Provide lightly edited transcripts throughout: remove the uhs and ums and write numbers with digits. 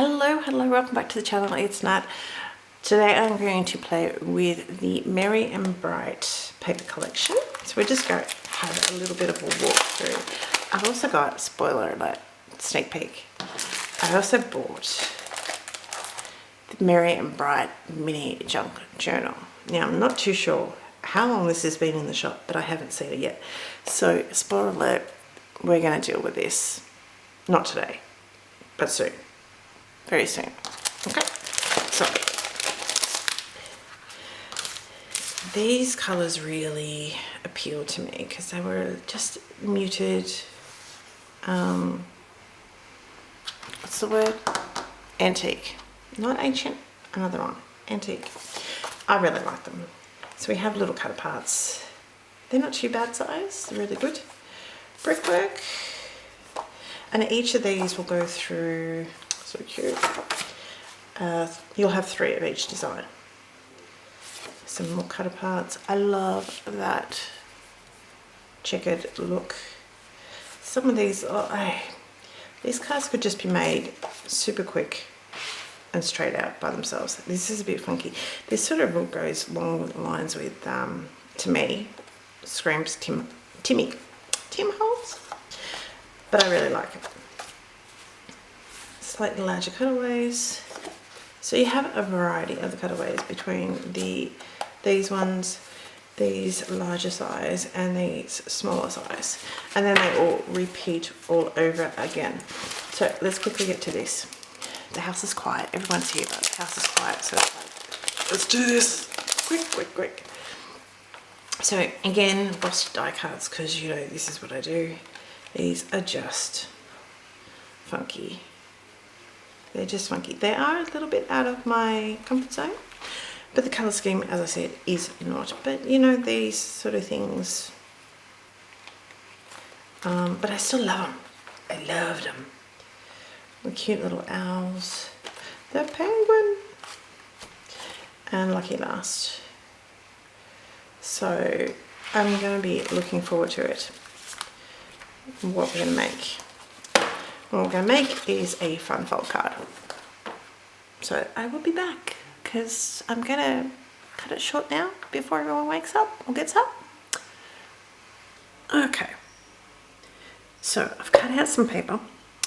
Hello, welcome back to the channel. It's Nat. Today I'm going to play with the Merry and Bright paper collection. So we're just going to have a little bit of a walk through. I've also got, spoiler alert, sneak peek. I also bought the Merry and Bright mini junk journal. Now I'm not too sure how long this has been in the shop, but I haven't seen it yet. So spoiler alert, we're going to deal with this. Not today, but soon. Very soon. Okay, so these colors really appealed to me because they were just muted, what's the word? Antique. Not ancient, another one. Antique. I really like them. So we have little cut aparts. They're not too bad size, they're really good. Brickwork. And each of these will go through, so cute. You'll have 3 of each design. Some more cut aparts. I love that checkered look. Some of these, these cards could just be made super quick and straight out by themselves. This is a bit funky. This sort of goes along the lines with, to me, screams Tim Holtz. But I really like it. Slightly larger cutaways. So you have a variety of the cutaways between these ones, these larger size, and these smaller size. And then they all repeat all over again. So let's quickly get to this. The house is quiet. Everyone's here, but the house is quiet. So it's like, let's do this. Quick. So again, embossed die cuts, because you know this is what I do. These are just funky. They're just funky. They are a little bit out of my comfort zone, but the colour scheme, as I said, is not. But you know, these sort of things, but I still love them. I love them. The cute little owls, the penguin, and Lucky Last. So I'm going to be looking forward to it. What we're going to make. What we're going to make is a fun fold card. So I will be back because I'm going to cut it short now before everyone wakes up or gets up. Okay. So I've cut out some paper,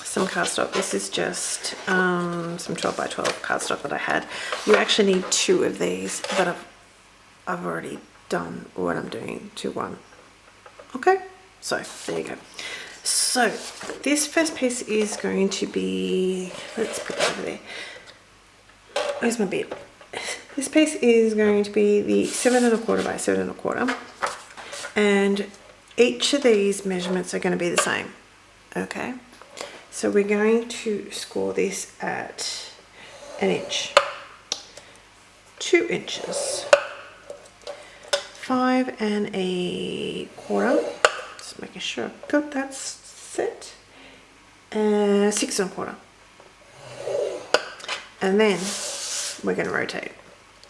some cardstock. This is just some 12 by 12 cardstock that I had. You actually need 2 of these, but I've already done what I'm doing to 1. Okay. So there you go. So this first piece is going to be, let's put that over there. Where's my bit? This piece is going to be the 7 1/4 by 7 1/4, and each of these measurements are going to be the same. Okay, so we're going to score this at 1 inch, 2 inches, 5 1/4. Just making sure I've got that set. 6 1/4. And then we're going to rotate.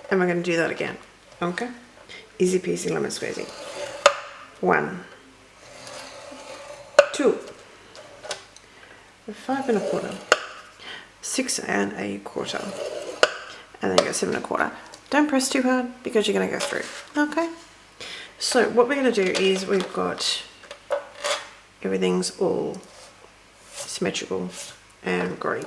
And we're going to do that again. Okay? Easy peasy lemon squeezy. 1, 2, 5 1/4, 6 1/4, and then you go 7 1/4. Don't press too hard because you're going to go through. Okay? So what we're going to do is we've got everything's all symmetrical and grey.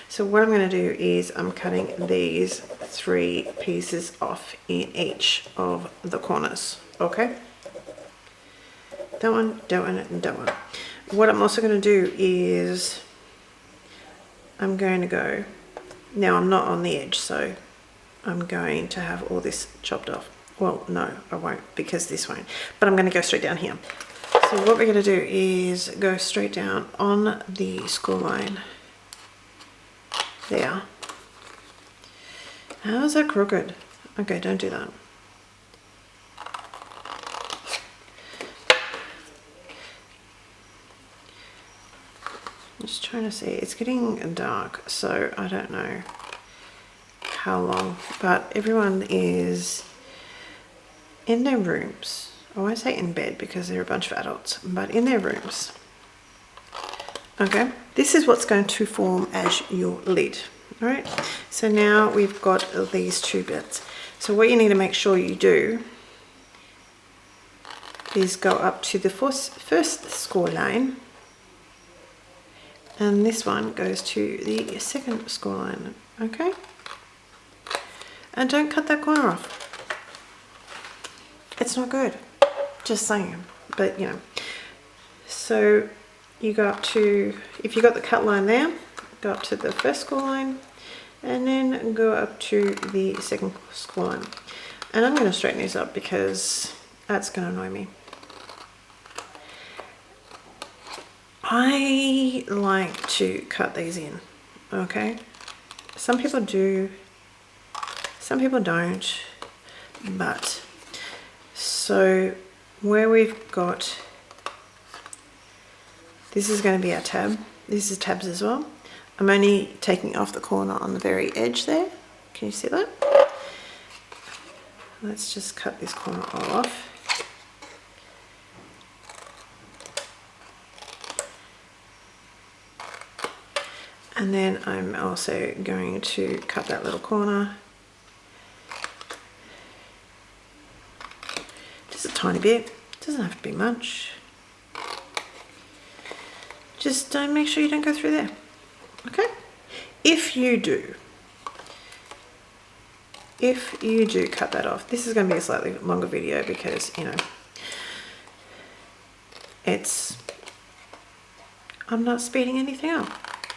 So what I'm going to do is I'm cutting these 3 pieces off in each of the corners. Okay? That one, and that one. What I'm also going to do is I'm going to go, now I'm not on the edge, so I'm going to have all this chopped off. Well, no, I won't, because this won't. But I'm going to go straight down here. So what we're going to do is go straight down on the score line. There. How is that crooked? Okay, don't do that. I'm just trying to see. It's getting dark, so I don't know how long. But everyone is in their rooms. I won't say in bed because they're a bunch of adults, but in their rooms. Okay, this is what's going to form as your lid. All right, so now we've got these two bits. So what you need to make sure you do is go up to the first score line, and this one goes to the second score line, okay? And don't cut that corner off. It's not good, just saying, but you know. So you go up to, if you got the cut line there, go up to the first score line, and then go up to the second score line. And I'm going to straighten this up because that's going to annoy me. I like to cut these in, okay? Some people do, some people don't, but so where we've got, this is going to be our tab. This is tabs as well. I'm only taking off the corner on the very edge there. Can you see that? Let's just cut this corner off. And then I'm also going to cut that little corner. Just a tiny bit. Doesn't have to be much. Just make sure you don't go through there. Okay? If you do cut that off, this is going to be a slightly longer video because, you know, I'm not speeding anything up,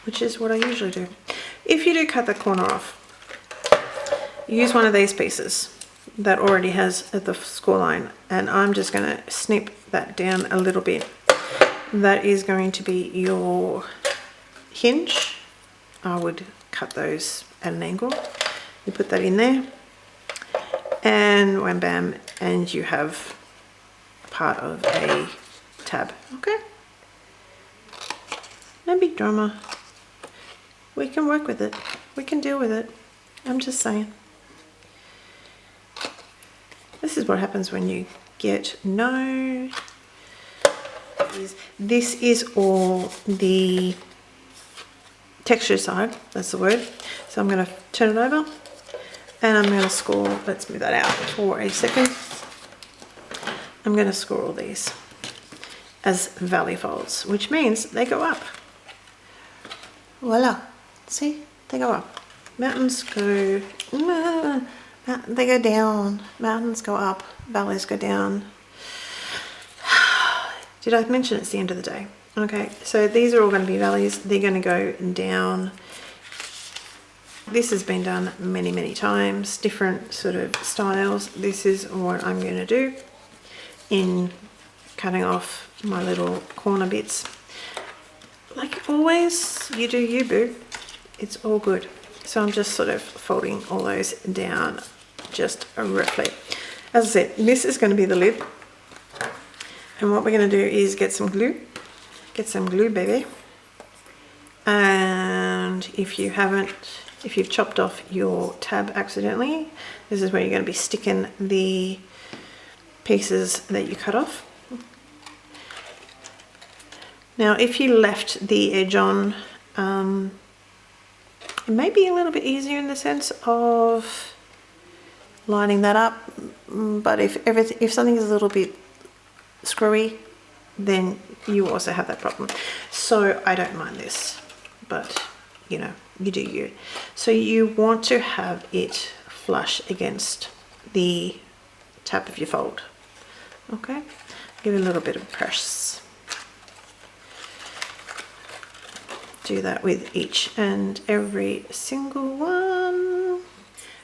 which is what I usually do. If you do cut the corner off, use one of these pieces that already has the score line, and I'm just going to snip that down a little bit. That is going to be your hinge. I would cut those at an angle. You put that in there, and wham bam, and you have part of a tab. Okay? No big drama. We can work with it. We can deal with it. I'm just saying. This is what happens when you get no. This is all the texture side, that's the word. So I'm going to turn it over and I'm going to score, let's move that out for a second. I'm going to score all these as valley folds, which means they go up. Voila, see, they go up. Mountains go, they go down, mountains go up, valleys go down. Did I mention it's the end of the day? Okay, so these are all going to be valleys. They're going to go down. This has been done many, many times, different sort of styles. This is what I'm going to do in cutting off my little corner bits. Like always, you do you, boo. It's all good. So I'm just sort of folding all those down just roughly. As I said, this is going to be the lid. And what we're going to do is get some glue. Get some glue, baby. And if you've chopped off your tab accidentally, this is where you're going to be sticking the pieces that you cut off. Now, if you left the edge on, it may be a little bit easier in the sense of lining that up. But if something is a little bit screwy, then you also have that problem. So I don't mind this, but you know, you do you. So you want to have it flush against the tap of your fold. Okay, give it a little bit of press. Do that with each and every single one.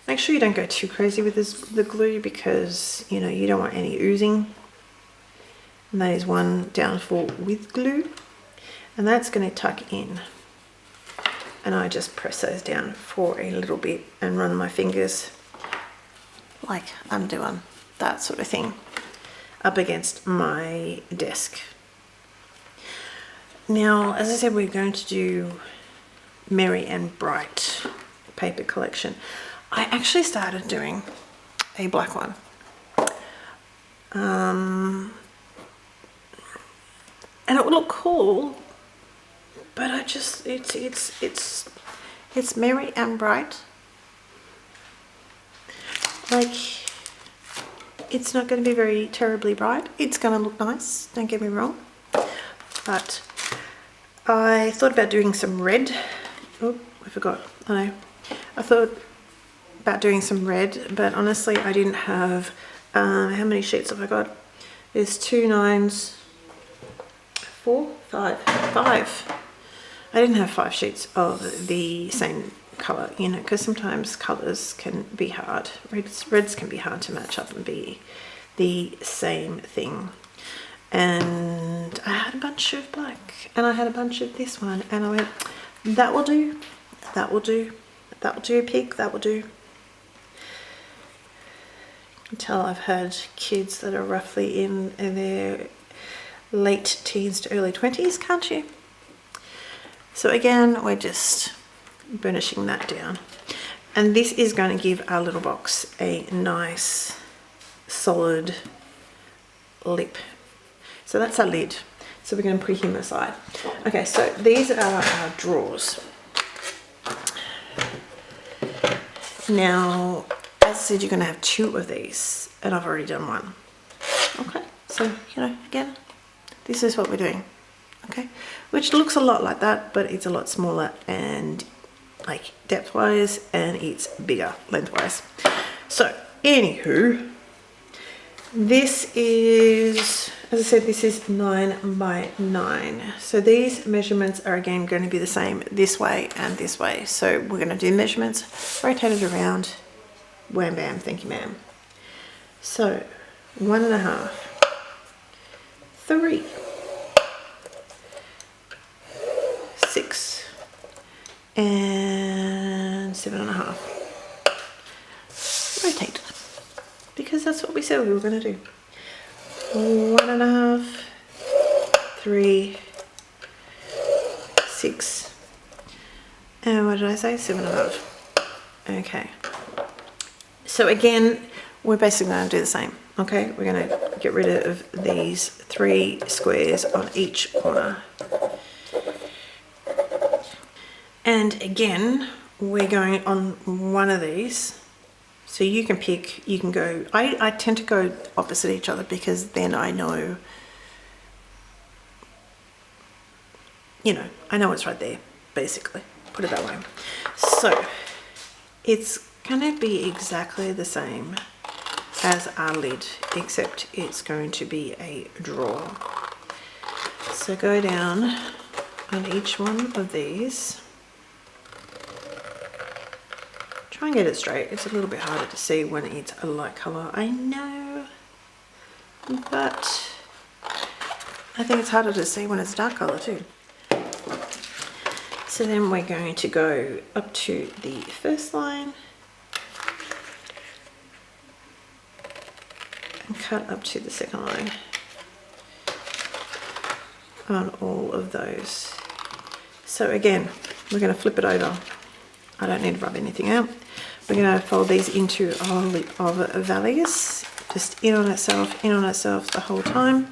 Make sure you don't go too crazy with the glue because, you know, you don't want any oozing. And that is one downfall with glue. And that's going to tuck in. And I just press those down for a little bit and run my fingers like I'm doing that sort of thing up against my desk. Now, as I said, we're going to do Merry and Bright paper collection. I actually started doing a black one. And it would look cool, but I just, it's It's merry and bright. Like, it's not going to be very terribly bright. It's going to look nice, don't get me wrong. But I thought about doing some red. Oh, I forgot. I know. I thought about doing some red, but honestly I didn't have, how many sheets have I got? There's 2 9s, 4, 5. I didn't have 5 sheets of the same colour, you know, because sometimes colours can be hard. Reds can be hard to match up and be the same thing. And I had a bunch of black, and I had a bunch of this one, and I went, that will do, that will do, that will do, pig, that will do. You can tell I've had kids that are roughly in their late teens to early 20s, can't you? So again, we're just burnishing that down. And this is going to give our little box a nice solid lip. So that's our lid. So we're going to put him aside. Okay, so these are our drawers. Now, as I said, you're going to have 2 of these, and I've already done 1. Okay, so, you know, again, this is what we're doing. Okay, which looks a lot like that, but it's a lot smaller and like depth-wise, and it's bigger lengthwise. So, anywho, this is, as I said, this is 9 by 9. So these measurements are again going to be the same this way and this way. So we're going to do measurements, rotate it around, wham bam, thank you ma'am. So 1.5, 3, 6, and 7.5. Rotate, because that's what we said we were going to do. 1.5, 3, 6, and what did I say? 7.5. Okay. So again, we're basically going to do the same. Okay, we're going to get rid of these 3 squares on each corner. And again, we're going on one of these. So you can pick, you can go, I tend to go opposite each other because then I know, you know, I know it's right there, basically, put it that way. So it's going to be exactly the same as our lid, except it's going to be a drawer. So go down on each one of these. Try and get it straight. It's a little bit harder to see when it's a light colour, I know, but I think it's harder to see when it's dark colour too. So then we're going to go up to the first line and cut up to the second line on all of those. So again, we're going to flip it over. I don't need to rub anything out. We're going to fold these into our lip of valleys, just in on itself the whole time.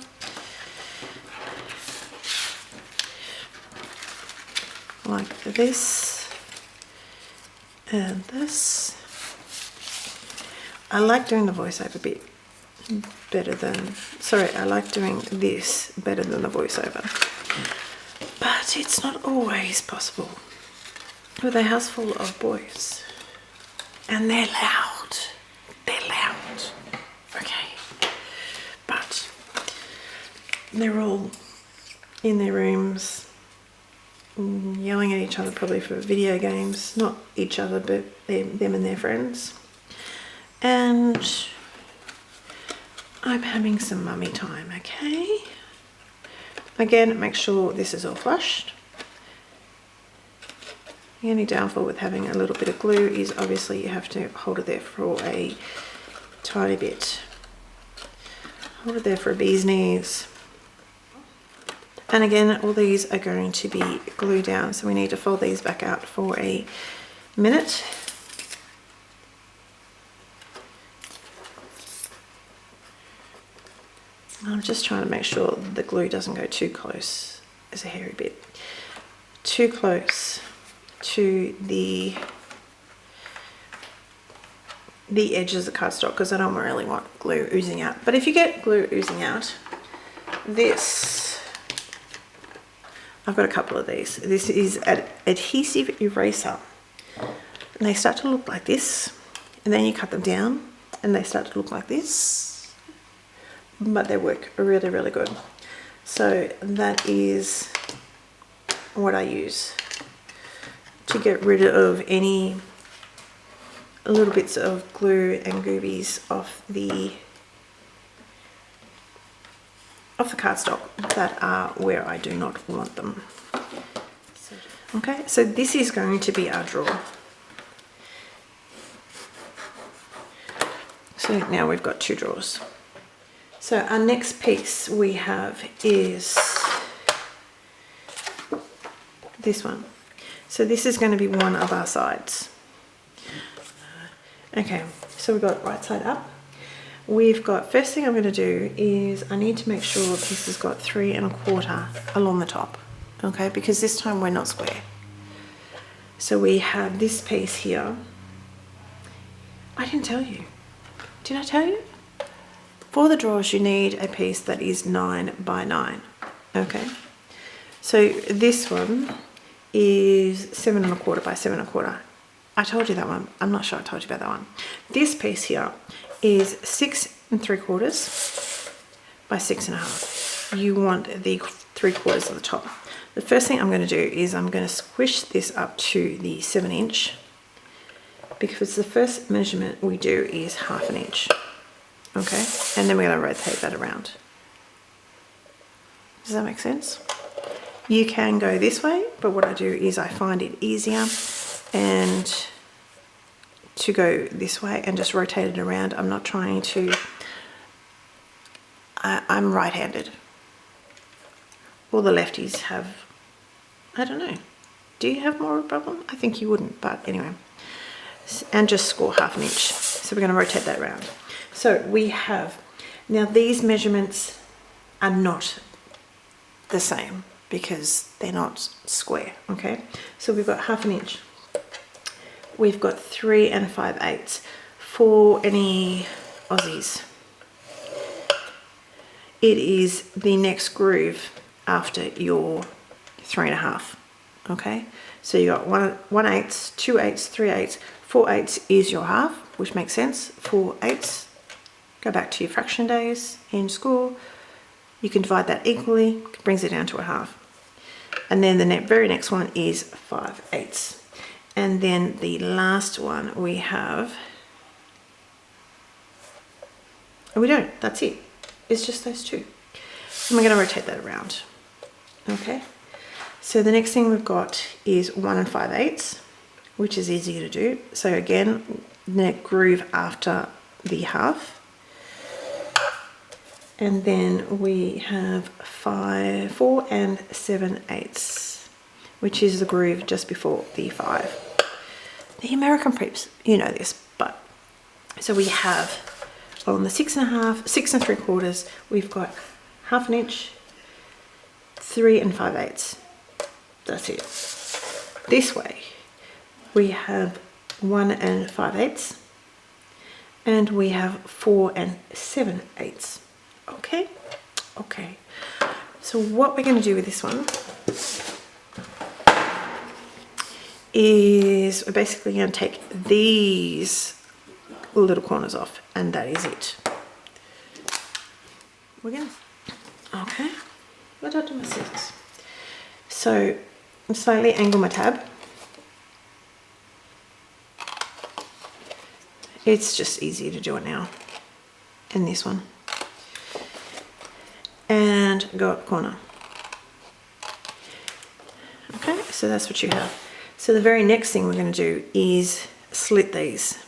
Like this and this. I like doing the voiceover bit better than, sorry, I like doing this better than the voiceover. But it's not always possible with a house full of boys. And they're loud. They're loud. Okay. But they're all in their rooms yelling at each other, probably for video games. Not each other, but them and their friends. And I'm having some mummy time, okay? Again, make sure this is all flushed. The only downfall with having a little bit of glue is obviously you have to hold it there for a tiny bit. Hold it there for a bee's knees. And again, all these are going to be glued down, so we need to fold these back out for a minute. I'm just trying to make sure the glue doesn't go too close as a hairy bit. Too close to the edges of the cardstock because I don't really want glue oozing out. But if you get glue oozing out, this, I've got a couple of these. This is an adhesive eraser. And they start to look like this. And then you cut them down and they start to look like this. But they work really, really good. So that is what I use to get rid of any little bits of glue and goobies off the cardstock that are where I do not want them. Okay, so this is going to be our drawer. So now we've got 2 drawers. So our next piece we have is this one. So this is going to be one of our sides. Okay, so we've got right side up. We've got, first thing I'm going to do is I need to make sure this has got 3 1/4 along the top. Okay, because this time we're not square. So we have this piece here. I didn't tell you. Did I tell you? For the drawers you need a piece that is 9 by 9. Okay, so this one is 7 1/4 by 7 1/4. I told you that one. I'm not sure I told you about that one. This piece here is 6 3/4 by 6 1/2. You want the 3/4 of the top. The first thing I'm going to do is I'm going to squish this up to the 7 inch, because the first measurement we do is 1/2 inch. Okay, and then we're going to rotate that around. Does that make sense? You can go this way, but what I do is I find it easier and to go this way and just rotate it around. I'm not trying to, I'm right-handed. All the lefties have, I don't know, do you have more of a problem? I think you wouldn't, but anyway. And just score 1/2 inch. So we're going to rotate that around. So we have, now these measurements are not the same because they're not square, okay? So we've got 1/2 inch. We've got 3 5/8 for any Aussies. It is the next groove after your 3 1/2, okay? So you got 1/8, 2/8, 3/8, 4/8 is your half, which makes sense. 4/8, go back to your fraction days in school. You can divide that equally, brings it down to 1/2. And then the very next one is 5/8. And then the last one we have, and we don't, that's it. It's just those 2. And we're going to rotate that around. Okay, so the next thing we've got is 1 5/8, which is easy to do. So again, neck groove after the 1/2. And then we have 4 7/8, which is the groove just before the 5. The American preps, you know this, but so we have on the 6 1/2, 6 3/4, we've got 1/2 inch, 3 5/8. That's it. This way we have 1 5/8, and we have 4 7/8. Okay, okay. So what we're going to do with this one is we're basically going to take these little corners off, and that is it. We're going to, okay, what did I do my scissors? So slightly angle my tab. It's just easier to do it now. And this one. And go up corner. Okay, so that's what you have. So the very next thing we're going to do is slit these.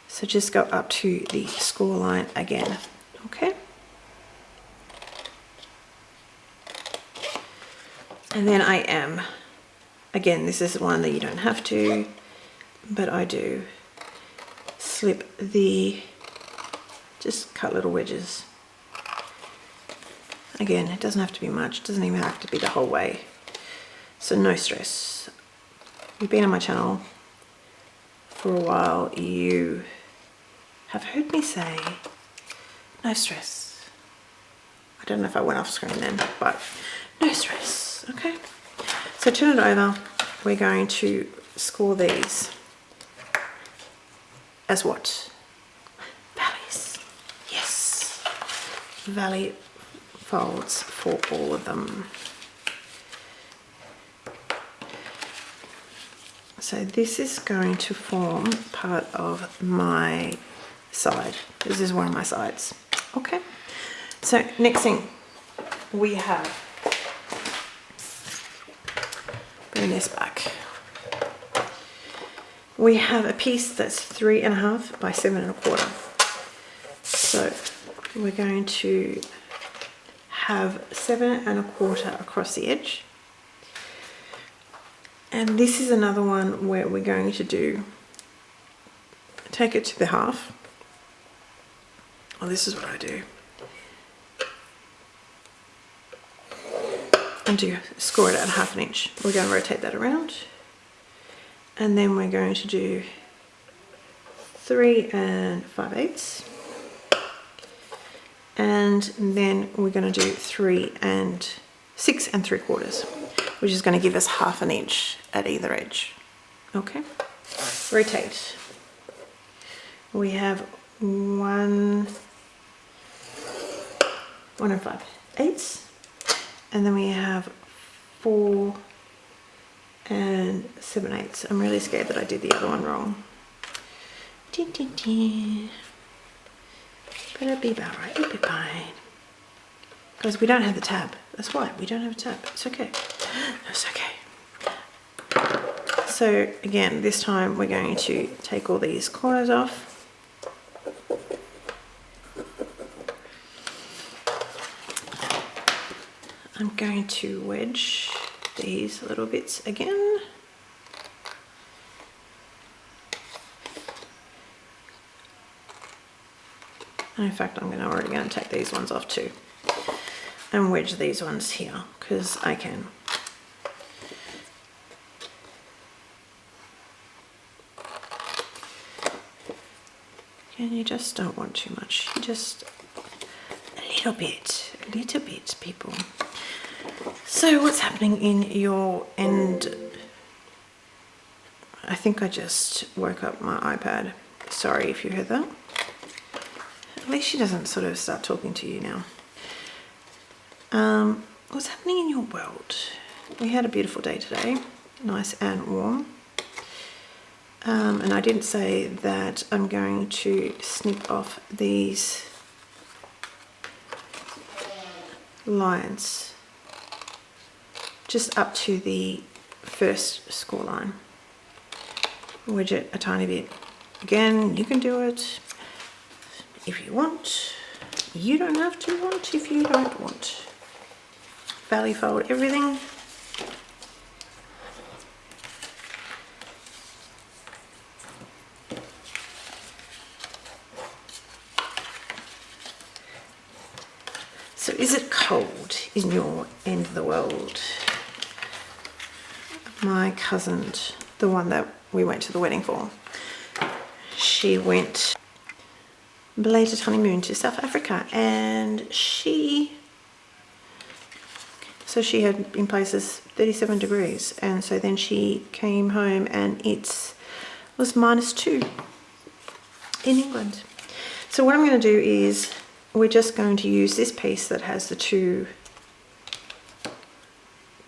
So just go up to the score line again, okay? And then I am, again, this is one that you don't have to, but I do slip the, just cut little wedges. Again, it doesn't have to be much, it doesn't even have to be the whole way. So no stress. You've been on my channel for a while, you have heard me say no stress. I don't know if I went off screen then, but no stress, okay? So turn it over. We're going to score these as what? Valleys. Yes. Valley folds for all of them. So this is going to form part of my side. This is one of my sides. Okay. So next thing we have, bring this back. We have a piece that's 3.5 by 7.25. So we're going to have 7.25 across the edge. And this is another one where we're going to do, take it to the half. Well, this is what I do. And do score it at 1/2 inch. We're going to rotate that around. And then we're going to do 3 5/8. And then we're going to do 6 3/4, which is going to give us 1/2 inch at either edge. Okay, rotate. We have 1 5/8, and then we have 4 7/8. I'm really scared that I did the other one wrong. But it'll be about right, it'll be fine. Because we don't have the tab. That's why, we don't have a tab. It's okay. It's okay. So again, this time we're going to take all these corners off. I'm going to wedge these little bits again. And in fact, I'm already going to take these ones off too and wedge these ones here because I can. And you just don't want too much. You just a little bit, people. So what's happening in your end? I think I just woke up my iPad. Sorry if you heard that. At least she doesn't sort of start talking to you now. What's happening in your world? We had a beautiful day today, nice and warm. And I didn't say that I'm going to snip off these lines just up to the first score line. Wedge it a tiny bit. Again, you can do it if you want. You don't have to want if you don't want. Valley fold everything. So is it cold in your end of the world? My cousin, the one that we went to the wedding for, she went belated honeymoon to South Africa, and she had in places 37 degrees, and so then she came home and it was -2 in England. So what I'm going to do is we're just going to use this piece that has the 2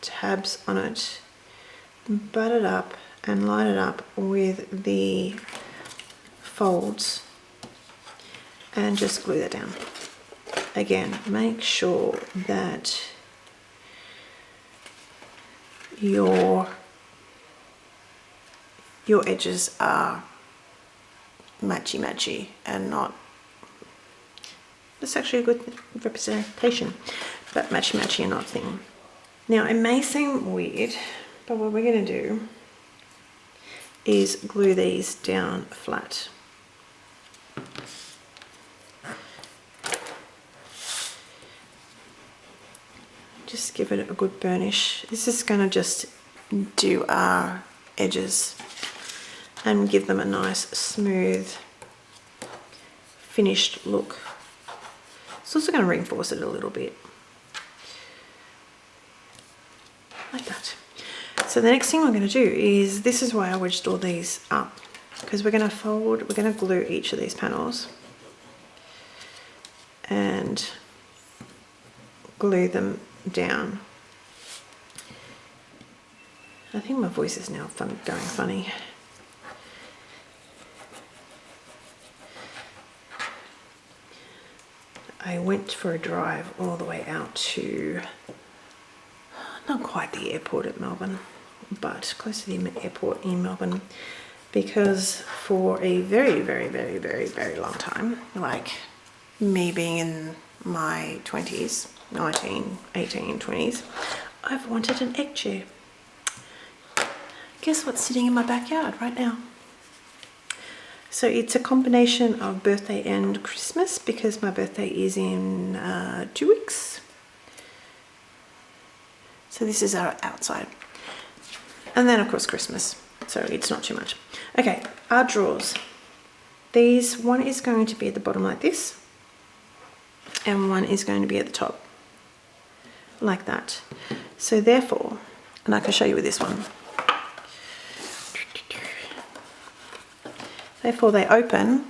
tabs on it, butt it up and line it up with the folds and just glue that down. Again, make sure that your edges are matchy and not, it's actually a good representation, but matchy and not thin. Now it may seem weird, but what we're going to do is glue these down flat. just give it a good burnish. This is going to just do our edges and give them a nice smooth finished look. It's also going to reinforce it a little bit like that. So the next thing I'm going to do is, this is why I wedged all these up, because we're going to glue each of these panels and glue them down. I think my voice is now going funny. I went for a drive all the way out to, not quite the airport at Melbourne, but close to the airport in Melbourne, because for a very, very, very, very, very long time, like me being in my 20s, 19, 18, 20s, I've wanted an egg chair. Guess what's sitting in my backyard right now? So it's a combination of birthday and Christmas, because my birthday is in 2 weeks. So this is our outside. And then of course Christmas, so it's not too much. Okay, our drawers. These, one is going to be at the bottom like this, and one is going to be at the top like that. So therefore, and I can show you with this one. Therefore they open.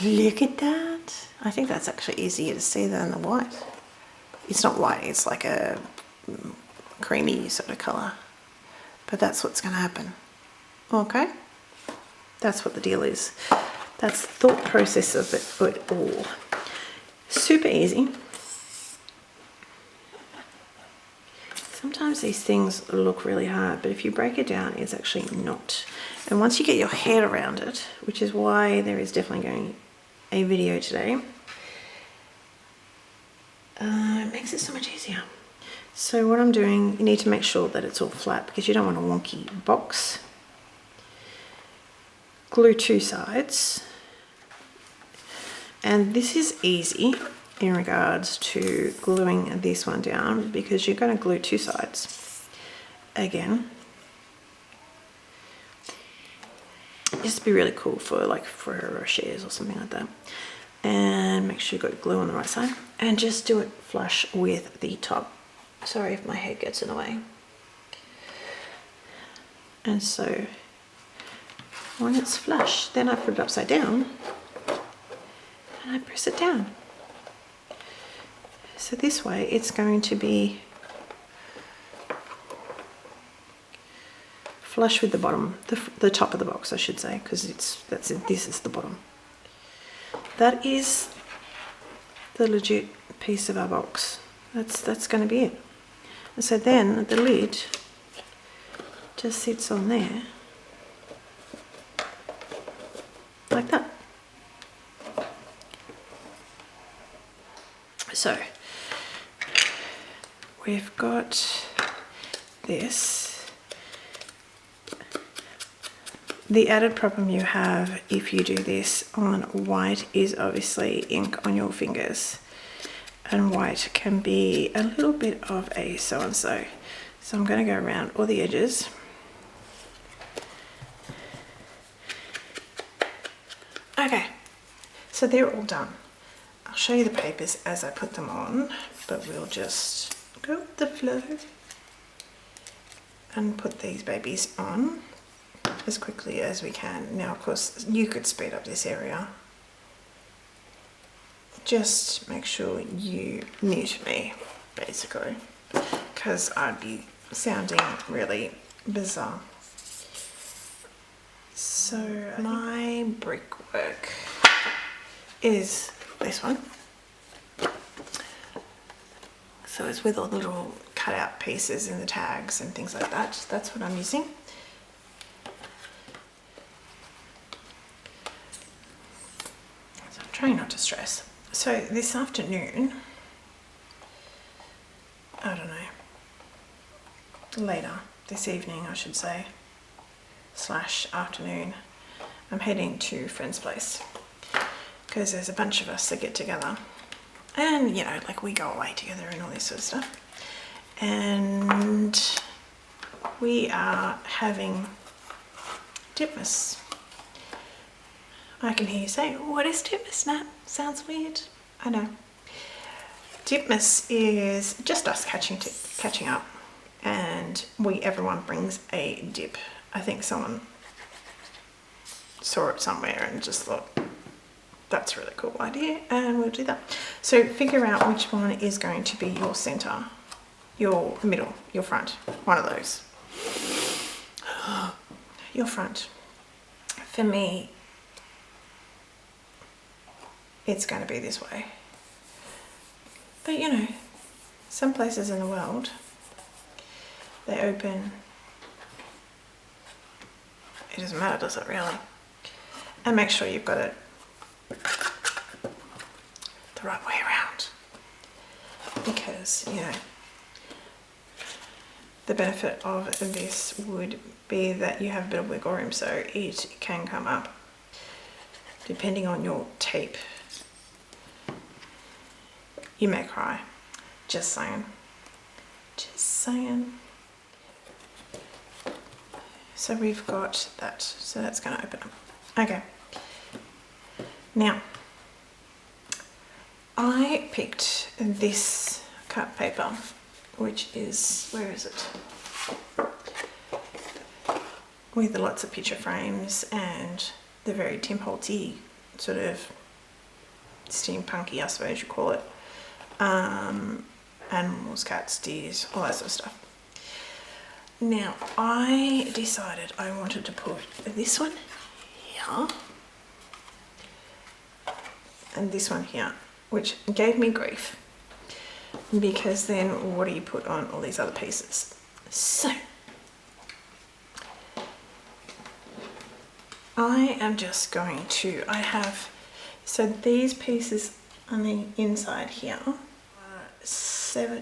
Look at that. I think that's actually easier to see than the white. It's not white, it's like a creamy sort of colour. But that's what's going to happen. Okay? That's what the deal is. That's the thought process of it all. Super easy. Sometimes these things look really hard, but if you break it down, it's actually not. And once you get your head around it, which is why there is definitely going a video today, it makes it so much easier. So what I'm doing, you need to make sure that it's all flat, because you don't want a wonky box. Glue 2 sides. And this is easy in regards to gluing this one down, because you're going to glue 2 sides. Again, just be really cool for like for shares or something like that. And make sure you've got glue on the right side, and just do it flush with the top. Sorry if my head gets in the way. And so when it's flush, then I put it upside down and I press it down. So this way it's going to be flush with the bottom, the top of the box I should say, because this is the bottom. That is the legit piece of our box. That's going to be it. And so then the lid just sits on there like that. So we've got this. The added problem you have if you do this on white is obviously ink on your fingers. And white can be a little bit of a so-and-so. So I'm going to go around all the edges. Okay, so they're all done. I'll show you the papers as I put them on, but we'll just go with the flow and put these babies on as quickly as we can. Now, of course, you could speed up this area. Just make sure you mute me, basically, because I'd be sounding really bizarre. So my brickwork is this one. So it's with all the little cutout pieces and the tags and things like that. That's what I'm using. So I'm trying not to stress. So this afternoon, I don't know, later, this evening I should say, / afternoon, I'm heading to a friend's place, because there's a bunch of us that get together, and you know, like we go away together and all this sort of stuff. and we are having dipmas. I can hear you say, what is dipmas, Nat? Sounds weird. I know. Dipmas is just us catching up, and everyone brings a dip. I think someone saw it somewhere and just thought, that's a really cool idea, and we'll do that. So figure out which one is going to be your center, your middle, your front, one of those. Your front. For me, it's going to be this way. But you know, some places in the world, they open, it doesn't matter, does it really? And make sure you've got it the right way around, because you know, the benefit of this would be that you have a bit of wiggle room, so it can come up depending on your tape. You may cry, just saying, just saying. So we've got that, so that's going to open up. Okay, now I picked this cut paper, which is, where is it? With lots of picture frames and the very Tim Holtzy sort of steampunky, I suppose you call it. Animals, cats, deers, all that sort of stuff. Now I decided I wanted to put this one here and this one here, which gave me grief, because then what do you put on all these other pieces? So I am just going to, so these pieces on the inside here are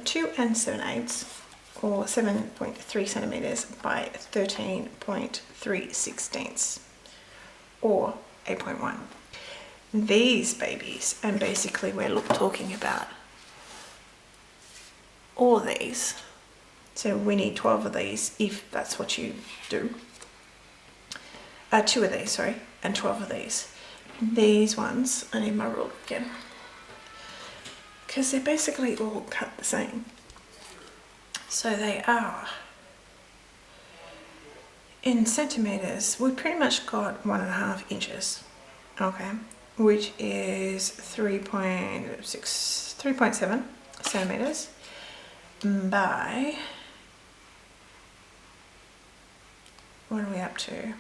2 7/8 or 7.3 centimeters by 13.3/16 or 8.1. These babies, and basically we're talking about all of these, so we need 12 of these if that's what you do. 2 of these, sorry, and 12 of these. These ones, I need my rule again, because they're basically all cut the same. So they are in centimeters. We pretty much got 1.5 inches, okay, which is 3.7 centimeters by, what are we up to?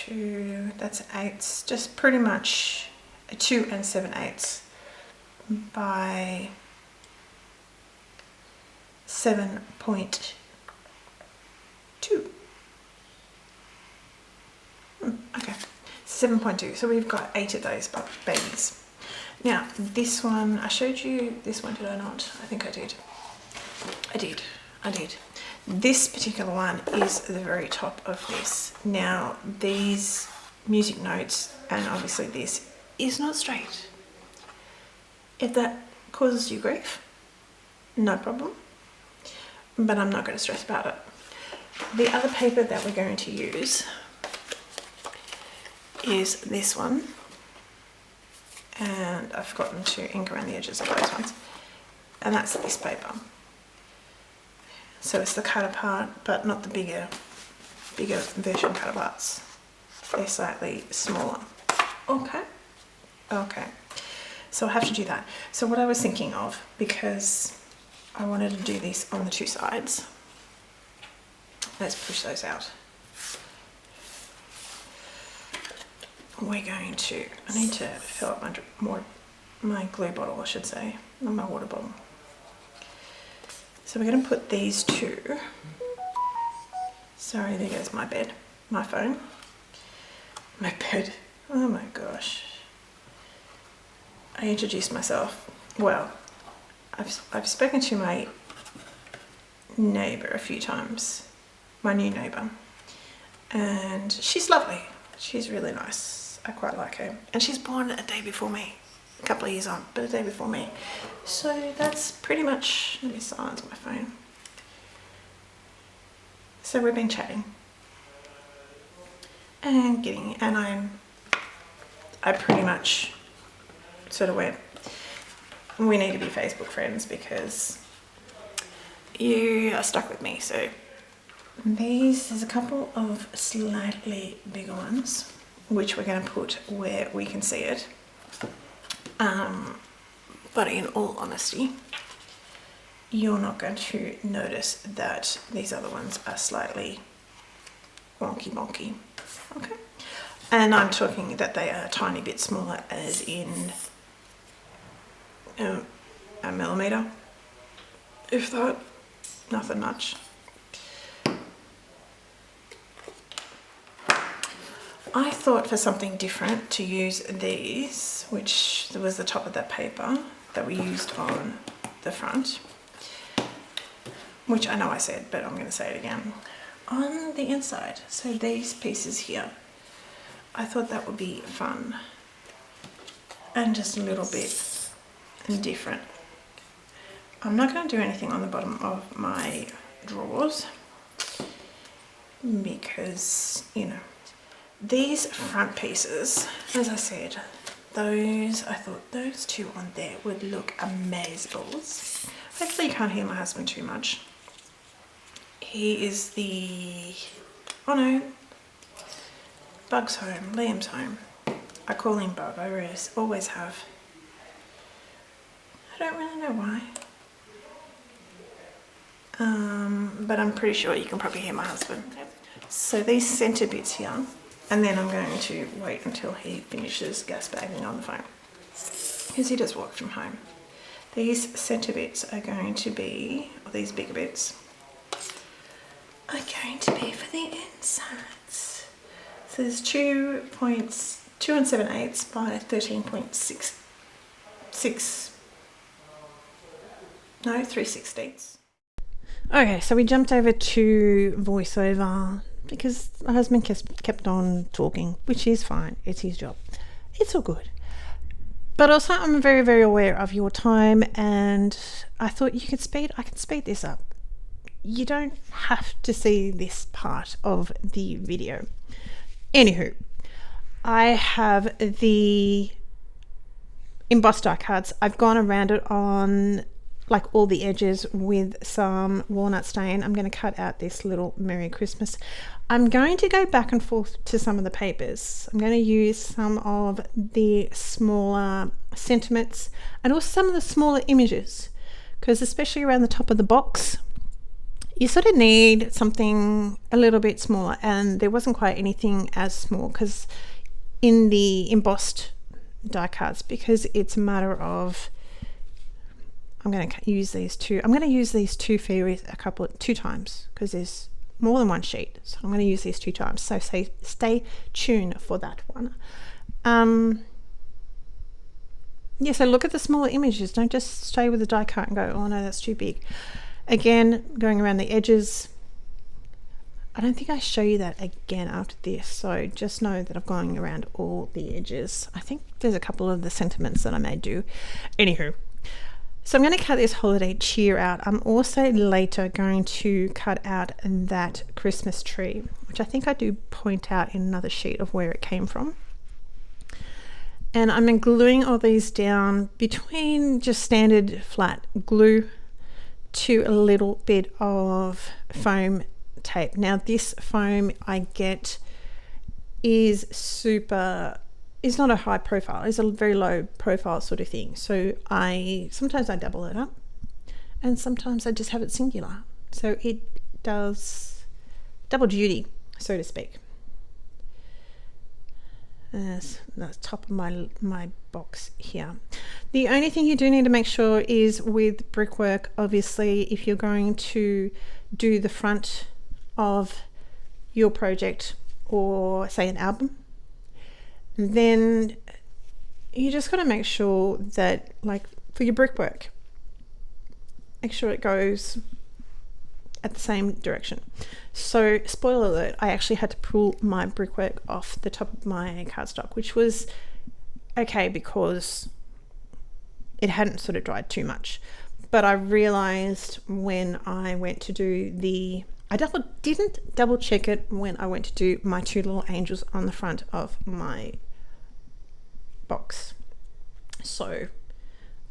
That's 8s, just pretty much a 2 7/8 by 7.2. Okay, 7.2. So we've got 8 of those babies. Now this one, I showed you this one, did I not? I think I did. I did. This particular one is the very top of this. Now these music notes, and obviously this is not straight. If that causes you grief, no problem, but I'm not going to stress about it. The other paper that we're going to use is this one, and I've forgotten to ink around the edges of those ones, and that's this paper. So it's the cut apart, but not the bigger version cut aparts. They're slightly smaller. Okay. So I have to do that. So what I was thinking of, because I wanted to do this on the 2 sides, let's push those out. We're going to, I need to fill up my glue bottle, I should say, not my water bottle. So we're going to put these 2. Sorry, there goes my bed, my phone, my bed. Oh my gosh. I introduced myself. Well, I've spoken to my neighbour a few times, my new neighbour, and she's lovely. She's really nice. I quite like her, and she's born a day before me. a couple of years on, but a day before me. So that's pretty much, let me silence my phone. So we've been chatting and I pretty much sort of went, we need to be Facebook friends because you are stuck with me. So there's a couple of slightly bigger ones which we're going to put where we can see it, but in all honesty, you're not going to notice that these other ones are slightly wonky. Okay, and I'm talking that they are a tiny bit smaller, as in a millimeter, if that, nothing much. I thought for something different to use these, which was the top of that paper that we used on the front, which I know I said, but I'm going to say it again, on the inside. So these pieces here, I thought that would be fun and just a little bit different. I'm not going to do anything on the bottom of my drawers because, you know, these front pieces, as I said, I thought those two on there would look amazeballs. Hopefully you can't hear my husband too much. He is Bug's home, Liam's home. I call him Bug, I always have. I don't really know why. But I'm pretty sure you can probably hear my husband. So these centre bits here, and then I'm going to wait until he finishes gas bagging on the phone, because he just walked from home. These centre bits are going to be, or these bigger bits, are going to be for the insides. So there's 2 7/8 by 13.6, no, 3/16. Okay, so we jumped over to voiceover because my husband kept on talking, which is fine. It's his job. It's all good. But also I'm very, very aware of your time, and I thought I can speed this up. You don't have to see this part of the video. Anywho, I have the embossed die cards. I've gone around it on like all the edges with some walnut stain. I'm going to cut out this little Merry Christmas. I'm going to go back and forth to some of the papers. I'm going to use some of the smaller sentiments and also some of the smaller images, because especially around the top of the box, you sort of need something a little bit smaller, and there wasn't quite anything as small because in the embossed die cards, because it's a matter of, I'm going to use these two fairies two times because there's more than one sheet, so I'm going to use these 2 times, so stay tuned for that one. Yeah, so look at the smaller images, don't just stay with the die cut and go, oh no, that's too big. Again, going around the edges, I don't think I show you that again after this, so just know that I'm going around all the edges. I think there's a couple of the sentiments that I may do. Anywho, so I'm going to cut this holiday cheer out. I'm also later going to cut out that Christmas tree, which I think I do point out in another sheet of where it came from. And I'm gluing all these down between just standard flat glue to a little bit of foam tape. Now this foam I get is not a high profile, it's a very low profile sort of thing. So sometimes I double it up and sometimes I just have it singular. So it does double duty, so to speak. That's the top of my box here. The only thing you do need to make sure is with brickwork, obviously, if you're going to do the front of your project or say an album, then you just got to make sure that, like for your brickwork, make sure it goes at the same direction. So spoiler alert, I actually had to pull my brickwork off the top of my cardstock, which was okay because it hadn't sort of dried too much. But I realized when I went to do didn't double check it when I went to do my two little angels on the front of my box. So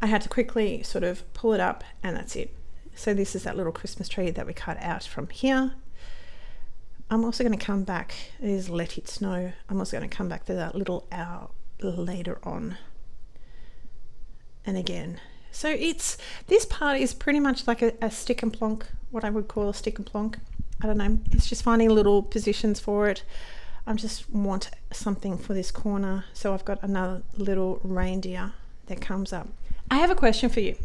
I had to quickly sort of pull it up, and that's it. So this is that little Christmas tree that we cut out from here. I'm also going to come back, it is Let It Snow. I'm also going to come back to that little owl later on. And again, so this part is pretty much like a stick and plonk, what I would call a stick and plonk. I don't know, it's just finding little positions for it. I just want something for this corner. So I've got another little reindeer that comes up. I have a question for you.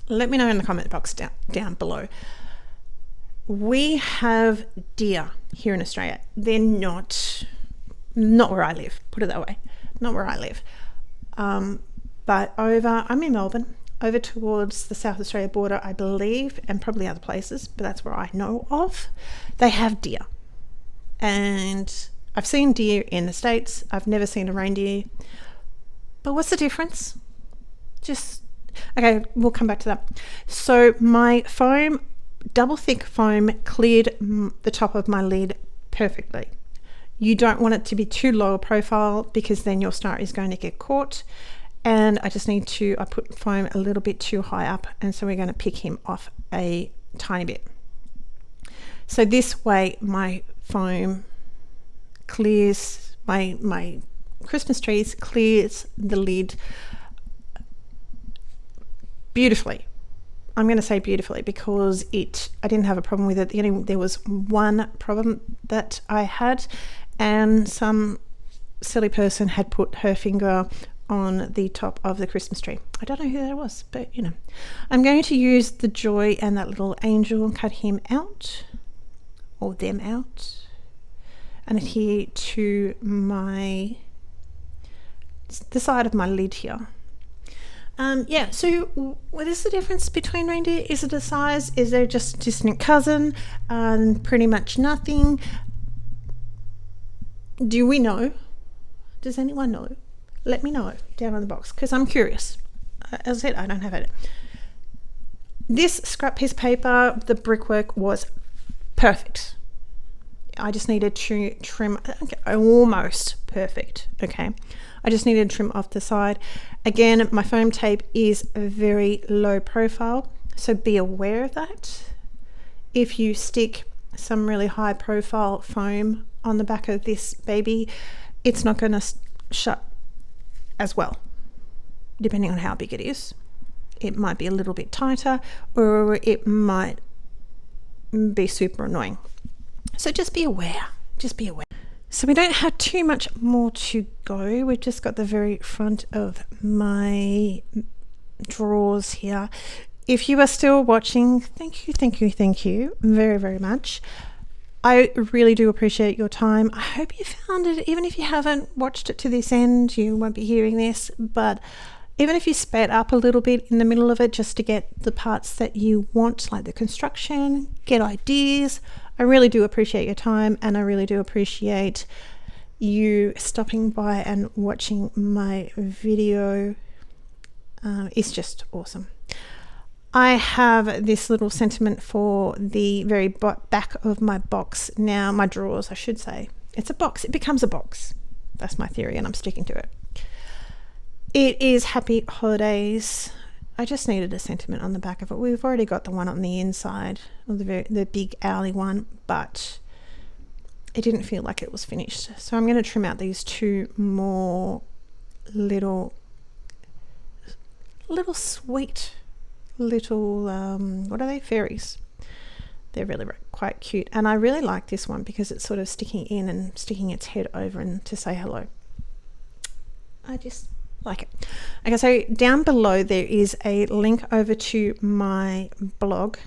Let me know in the comment box down below. We have deer here in Australia. They're not where I live, put it that way, not where I live. But I'm in Melbourne, over towards the South Australia border, I believe, and probably other places, but that's where I know of. They have deer. And I've seen deer in the States. I've never seen a reindeer. But what's the difference? Okay, we'll come back to that. So my foam, double thick foam, cleared the top of my lid perfectly. You don't want it to be too low a profile because then your star is going to get caught. And I put foam a little bit too high up, and so we're going to pick him off a tiny bit. So this way my foam clears, my Christmas trees clears the lid beautifully. I'm going to say beautifully because I didn't have a problem with it. There was one problem that I had, and some silly person had put her finger on the top of the Christmas tree. I don't know who that was, but I'm going to use the Joy and that little angel and cut him out, or them out, and adhere to the side of my lid here. So what is the difference between reindeer? Is it a size? Is there just a distant cousin? Pretty much nothing. Do we know? Does anyone know? Let me know down in the box, because I'm curious. As I said, I don't have it. This scrap piece of paper, the brickwork was perfect. I just needed to trim, almost perfect, okay? I just needed to trim off the side. Again, my foam tape is a very low profile, so be aware of that. If you stick some really high profile foam on the back of this baby, it's not going to shut as well, depending on how big it is. It might be a little bit tighter, or it might be super annoying. So just be aware, So we don't have too much more to go. We've just got the very front of my drawers here. If you are still watching, thank you very, very much. I really do appreciate your time. I hope you found it. Even if you haven't watched it to this end, you won't be hearing this, but even if you sped up a little bit in the middle of it just to get the parts that you want, like the construction, get ideas, I really do appreciate your time, and I really do appreciate you stopping by and watching my video. It's just awesome. I have this little sentiment for the very back of my box now, my drawers, I should say. It's a box. It becomes a box. That's my theory, and I'm sticking to it. It is Happy Holidays. I just needed a sentiment on the back of it. We've already got the one on the inside, or the big owly one, but it didn't feel like it was finished. So I'm going to trim out these two more little sweet little what are they, fairies. They're really quite cute, and I really like this one because it's sort of sticking in and sticking its head over and to say hello. I just like it. Okay, so down below there is a link over to my blog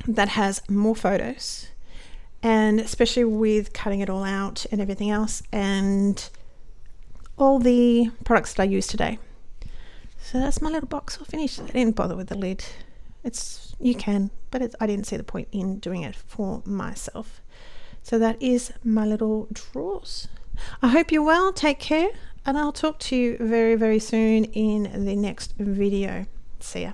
that has more photos, and especially with cutting it all out and everything else, and all the products that I used today. So that's my little box all finished. I didn't bother with the lid. You can, but I didn't see the point in doing it for myself. So that is my little drawers. I hope you're well. Take care. and I'll talk to you very, very soon in the next video. See ya.